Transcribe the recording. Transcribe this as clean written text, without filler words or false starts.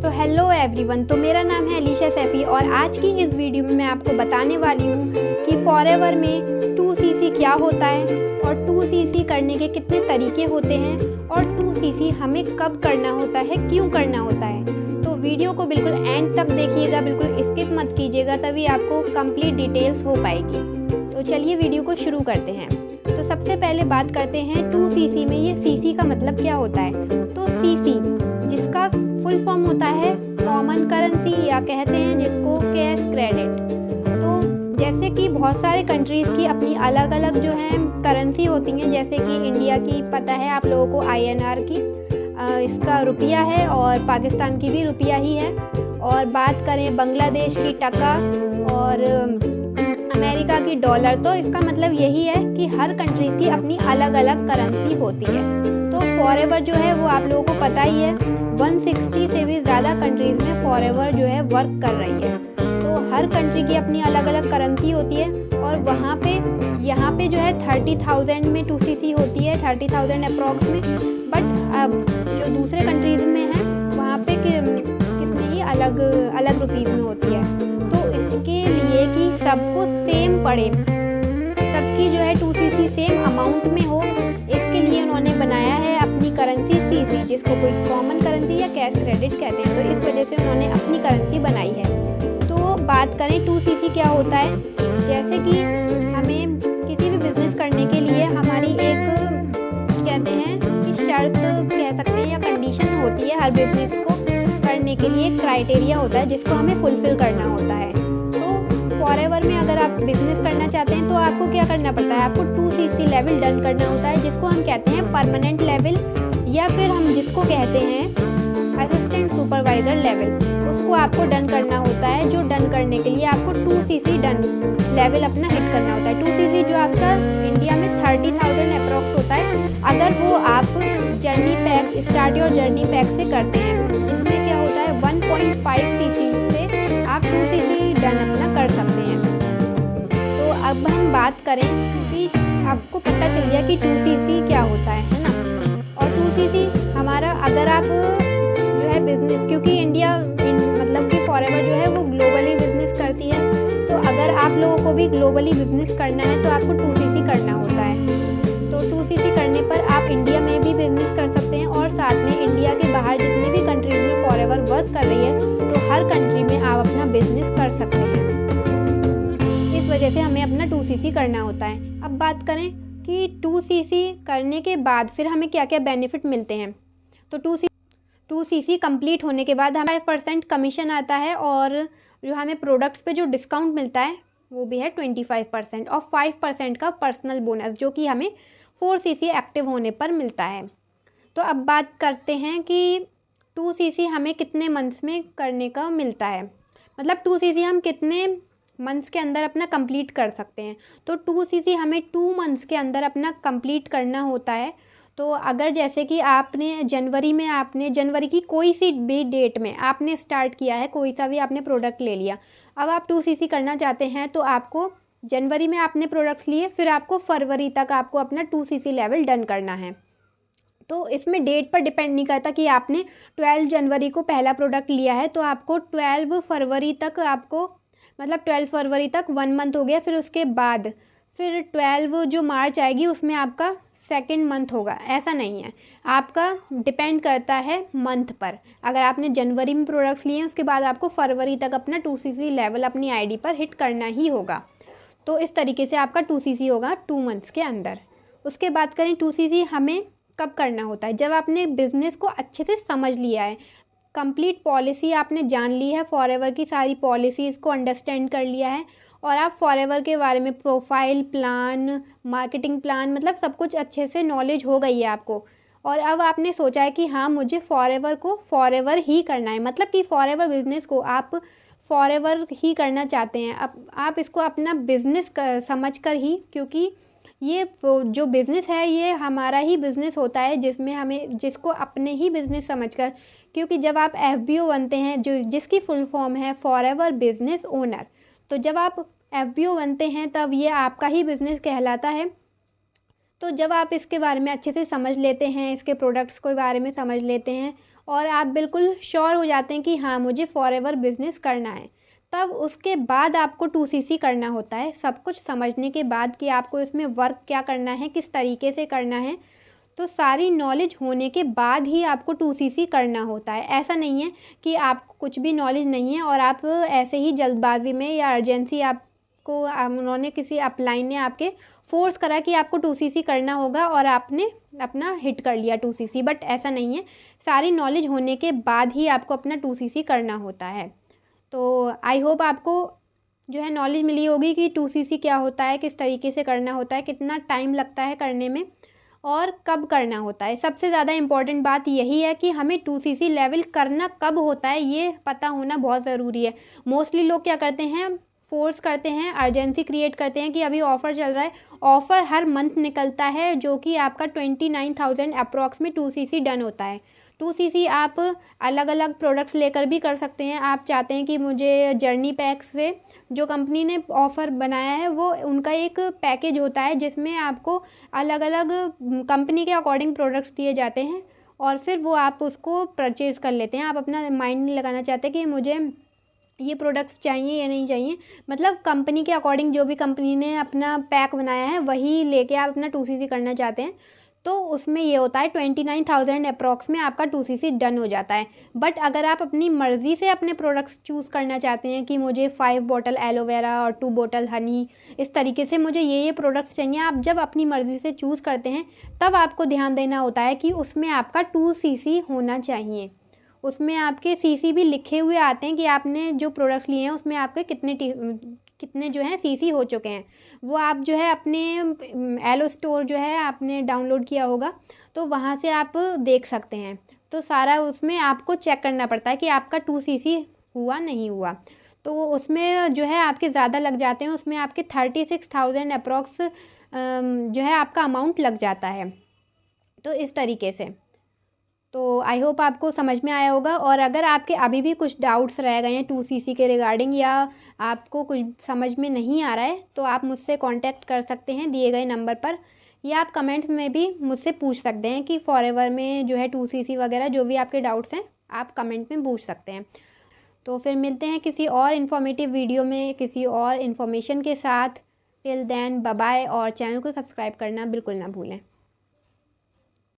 तो hello everyone, तो मेरा नाम है अलीशा सैफ़ी और आज की इस वीडियो में मैं आपको बताने वाली हूँ कि फॉरएवर में 2cc क्या होता है और 2cc करने के कितने तरीके होते हैं और 2cc हमें कब करना होता है, क्यों करना होता है। तो वीडियो को बिल्कुल एंड तक देखिएगा, बिल्कुल स्किप मत कीजिएगा, तभी आपको कंप्लीट डिटेल्स हो पाएगी। तो चलिए वीडियो को शुरू करते हैं। तो सबसे पहले बात करते हैं 2cc में ये cc का मतलब क्या होता है। तो cc जिसका फुल फॉर्म होता है कॉमन करेंसी या कहते हैं जिसको कैश क्रेडिट। तो जैसे कि बहुत सारे कंट्रीज़ की अपनी अलग अलग जो है करेंसी होती हैं, जैसे कि इंडिया की पता है आप लोगों को INR की, इसका रुपया है और पाकिस्तान की भी रुपया ही है। और बात करें बांग्लादेश की टका और अमेरिका की डॉलर, तो इसका मतलब यही है कि हर कंट्रीज़ की अपनी अलग अलग करेंसी होती है। तो फॉरएवर जो है वो आप लोगों को पता ही है 160 से भी ज़्यादा कंट्रीज़ में फॉरएवर जो है वर्क कर रही है। तो हर कंट्री की अपनी अलग अलग करेंसी होती है और वहाँ पे यहाँ पे जो है 30,000 में 2cc होती है, 30,000 अप्रॉक्स में। बट अब जो दूसरे कंट्रीज़ में है वहाँ पे कितने ही अलग अलग रुपीज़ में होती है। तो इसके लिए कि सबको सेम पड़े, सबकी जो है 2cc सेम अमाउंट में हो, इसके लिए उन्होंने बनाया है अपनी करेंसी cc, जिसको कोई कॉमन करेंसी या कैश क्रेडिट कहते हैं। तो इस वजह से उन्होंने अपनी करेंसी बनाई है। तो बात करें 2cc क्या होता है, जैसे कि हमें किसी भी बिज़नेस करने के लिए हमारी एक कहते हैं कि शर्त कह सकते हैं या कंडीशन होती है। हर बिज़नेस को करने के लिए एक क्राइटेरिया होता है जिसको हमें फुलफ़िल करना होता है। तो फॉरएवर में अगर आप बिज़नेस करना चाहते हैं तो आपको क्या करना पड़ता है, आपको 2cc लेवल डन करना होता है, जिसको हम कहते हैं परमानेंट लेवल या फिर हम जिसको कहते हैं असिस्टेंट सुपरवाइज़र लेवल, उसको आपको डन करना होता है। जो डन करने के लिए आपको 2cc डन लेवल अपना हिट करना होता है। 2cc जो आपका इंडिया में 30,000 अप्रॉक्स होता है, अगर वो आप journey pack start your journey pack से करते हैं, इसमें क्या होता है 1.5cc से आप 2cc डन अपना कर सकते हैं। तो अब हम बात करें कि आपको पता चल गया कि 2cc क्या होता है ना। और 2cc हमारा अगर आप जो है बिज़नेस, क्योंकि इंडिया मतलब कि फॉरएवर जो है वो ग्लोबली बिज़नेस करती है, तो अगर आप लोगों को भी ग्लोबली बिज़नेस करना है तो आपको 2cc करना होता है। तो 2cc करने पर आप इंडिया में भी बिज़नेस कर सकते हैं और साथ में इंडिया के बाहर जितने भी कंट्रीज़ में फॉरएवर वर्क कर रही है तो हर कंट्री में आप अपना बिज़नेस कर सकते हैं। इस वजह से हमें अपना 2cc करना होता है। अब बात करें कि 2cc करने के बाद फिर हमें क्या क्या बेनिफिट मिलते हैं। तो 2cc कंप्लीट होने के बाद हमें 5% कमीशन आता है और जो हमें प्रोडक्ट्स पे जो डिस्काउंट मिलता है वो भी है 25% और 5% का पर्सनल बोनस, जो कि हमें 4cc एक्टिव होने पर मिलता है। तो अब बात करते हैं कि 2cc हमें कितने मंथ्स में करने का मिलता है, मतलब 2cc हम कितने मंथ्स के अंदर अपना कंप्लीट कर सकते हैं। तो 2cc हमें 2 मंथ्स के अंदर अपना कंप्लीट करना होता है। तो अगर जैसे कि आपने जनवरी की कोई सी भी डेट में आपने स्टार्ट किया है, कोई सा भी आपने प्रोडक्ट ले लिया, अब आप 2cc करना चाहते हैं तो आपको जनवरी में आपने प्रोडक्ट्स लिए, फिर आपको फरवरी तक आपको अपना 2cc लेवल डन करना है। तो इसमें डेट पर डिपेंड नहीं करता कि आपने 12 जनवरी को पहला प्रोडक्ट लिया है तो आपको 12 फरवरी तक आपको, मतलब 12 फरवरी तक 1 मंथ हो गया, फिर उसके बाद फिर 12 जो मार्च आएगी उसमें आपका सेकंड मंथ होगा, ऐसा नहीं है। आपका डिपेंड करता है मंथ पर। अगर आपने जनवरी में प्रोडक्ट्स लिए हैं उसके बाद आपको फरवरी तक अपना 2cc लेवल अपनी आईडी पर हिट करना ही होगा। तो इस तरीके से आपका 2cc होगा 2 मंथ्स के अंदर। उसके बाद करें 2cc हमें कब करना होता है, जब आपने बिज़नेस को अच्छे से समझ लिया है, कंप्लीट पॉलिसी आपने जान ली है, फॉरएवर की सारी पॉलिसीज़ को अंडरस्टैंड कर लिया है और आप फॉरएवर के बारे में प्रोफाइल प्लान, मार्केटिंग प्लान, मतलब सब कुछ अच्छे से नॉलेज हो गई है आपको। और अब आपने सोचा है कि हाँ मुझे फॉरएवर को फॉरएवर ही करना है, मतलब कि फॉरएवर बिज़नेस को आप फॉरएवर ही करना चाहते हैं। अब आप इसको अपना बिज़नेस समझ कर ही, क्योंकि ये जो बिज़नेस है ये हमारा ही बिज़नेस होता है, जिसमें हमें जिसको अपने ही बिज़नेस समझकर, क्योंकि जब आप FBO बनते हैं जिसकी फुल फॉर्म है फॉरएवर बिज़नेस ओनर, तो जब आप FBO बनते हैं तब ये आपका ही बिज़नेस कहलाता है। तो जब आप इसके बारे में अच्छे से समझ लेते हैं, इसके प्रोडक्ट्स के बारे में समझ लेते हैं और आप बिल्कुल श्योर हो जाते हैं कि हाँ मुझे फॉरएवर बिज़नेस करना है, तब उसके बाद आपको 2CC करना होता है। सब कुछ समझने के बाद कि आपको इसमें वर्क क्या करना है, किस तरीके से करना है, तो सारी नॉलेज होने के बाद ही आपको 2CC करना होता है। ऐसा नहीं है कि आपको कुछ भी नॉलेज नहीं है और आप ऐसे ही जल्दबाजी में या अर्जेंसी आपको उन्होंने किसी अपलाइन ने आपके फोर्स करा कि आपको 2CC करना होगा और आपने अपना हिट कर लिया 2CC, बट ऐसा नहीं है। सारी नॉलेज होने के बाद ही आपको अपना 2CC करना होता है। तो आई होप आपको जो है नॉलेज मिली होगी कि 2CC क्या होता है, किस तरीके से करना होता है, कितना टाइम लगता है करने में और कब करना होता है। सबसे ज़्यादा इम्पॉर्टेंट बात यही है कि हमें 2CC लेवल करना कब होता है ये पता होना बहुत ज़रूरी है। मोस्टली लोग क्या करते हैं, फोर्स करते हैं, अर्जेंसी क्रिएट करते हैं कि अभी ऑफ़र चल रहा है। ऑफ़र हर मंथ निकलता है जो कि आपका 29,000 अप्रॉक्स में 2CC डन होता है। 2CC आप अलग अलग प्रोडक्ट्स लेकर भी कर सकते हैं। आप चाहते हैं कि मुझे जर्नी पैक से जो कंपनी ने ऑफ़र बनाया है वो उनका एक पैकेज होता है जिसमें आपको अलग अलग कंपनी के अकॉर्डिंग प्रोडक्ट्स दिए जाते हैं और फिर वो आप उसको परचेज़ कर लेते हैं। आप अपना माइंड नहीं लगाना चाहते कि मुझे ये प्रोडक्ट्स चाहिए या नहीं चाहिए, मतलब कंपनी के अकॉर्डिंग जो भी कंपनी ने अपना पैक बनाया है वही लेके आप अपना 2CC करना चाहते हैं, तो उसमें ये होता है 29,000 अप्रॉक्स में आपका 2CC डन हो जाता है। बट अगर आप अपनी मर्ज़ी से अपने प्रोडक्ट्स चूज़ करना चाहते हैं कि मुझे 5 बॉटल एलोवेरा और 2 बॉटल हनी, इस तरीके से मुझे ये प्रोडक्ट्स चाहिए, आप जब अपनी मर्ज़ी से चूज़ करते हैं तब आपको ध्यान देना होता है कि उसमें आपका 2CC होना चाहिए। उसमें आपके CC भी लिखे हुए आते हैं कि आपने जो प्रोडक्ट्स लिए हैं उसमें आपके कितने जो हैं CC हो चुके हैं। वो आप जो है अपने एलो स्टोर जो है आपने डाउनलोड किया होगा तो वहाँ से आप देख सकते हैं। तो सारा उसमें आपको चेक करना पड़ता है कि आपका 2CC हुआ नहीं हुआ, तो उसमें जो है आपके ज़्यादा लग जाते हैं। उसमें आपके 36,000 अप्रॉक्स जो है आपका अमाउंट लग जाता है। तो इस तरीके से तो आई होप आपको समझ में आया होगा। और अगर आपके अभी भी कुछ डाउट्स रह गए हैं 2CC के रिगार्डिंग या आपको कुछ समझ में नहीं आ रहा है तो आप मुझसे कांटेक्ट कर सकते हैं दिए गए नंबर पर, या आप कमेंट्स में भी मुझसे पूछ सकते हैं कि फॉरएवर में जो है 2CC वगैरह जो भी आपके डाउट्स हैं आप कमेंट में पूछ सकते हैं। तो फिर मिलते हैं किसी और इन्फॉर्मेटिव वीडियो में किसी और इन्फॉर्मेशन के साथ। टिल देन बाय बाय, और चैनल को सब्सक्राइब करना बिल्कुल ना भूलें।